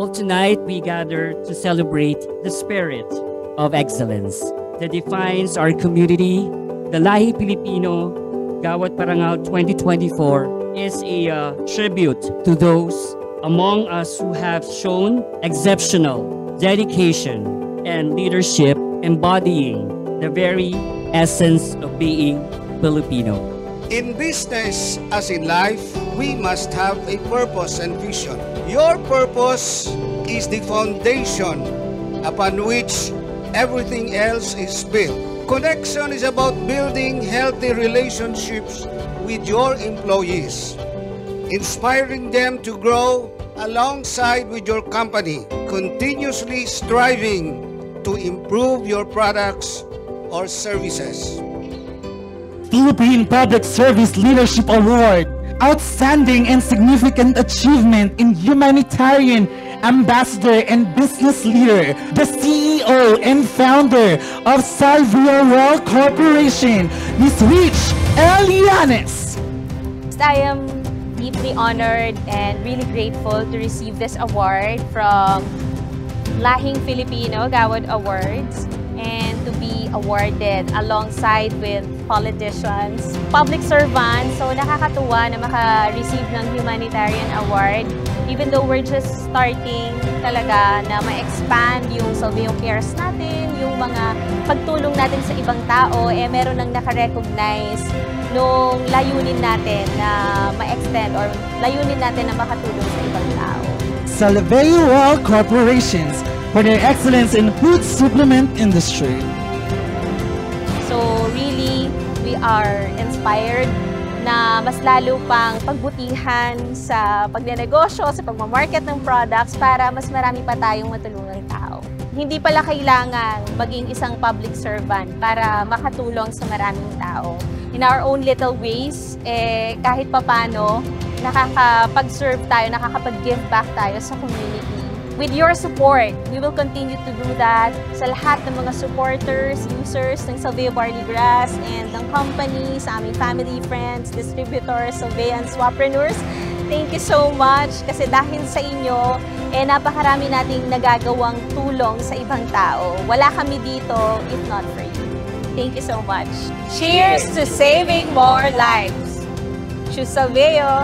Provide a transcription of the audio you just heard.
Well, tonight we gather to celebrate the spirit of excellence that defines our community. The Lahi Pilipino Gawad Parangal 2024 is a tribute to those among us who have shown exceptional dedication and leadership, embodying the very essence of being Filipino. In business as in life, we must have a purpose and vision. Your purpose is the foundation upon which everything else is built. Connection is about building healthy relationships with your employees, inspiring them to grow alongside with your company, continuously striving to improve your products or services. Philippine Public Service Leadership Award, outstanding and significant achievement in humanitarian ambassador and business leader, the CEO and founder of Salvia World Corporation, Ms. Rich Elianes. I am deeply honored and really grateful to receive this award from Lahing Filipino Gawad Awards and to be awarded alongside with politicians, public servants. So nakakatuwa na maka-receive ng humanitarian award even though we're just starting talaga na ma-expand yung Salvia Cares natin, yung mga pagtulong natin sa ibang tao, meron nang naka-recognize nung layunin natin na ma-extend or layunin natin na makatulong sa ibang tao. Salvia World Corporations for their excellence in food supplement industry. So really, we are inspired na mas lalo pang pagbutihan sa pagnenegosyo, sa pagmamarket ng products para mas marami pa tayong matulungang tao. Hindi pala kailangan maging isang public servant para makatulong sa maraming tao. In our own little ways, kahit papano, nakakapag-serve tayo, nakakapag-give back tayo sa community. With your support, we will continue to do that sa lahat ng mga supporters, users ng Salvia Barley Grass and ng company, sa aming family, friends, distributors, Salvia and Swappreneurs. Thank you so much kasi dahil sa inyo, napakarami nating nagagawang tulong sa ibang tao. Wala kami dito if not for you. Thank you so much. Cheers to saving more lives. Choose Salvia!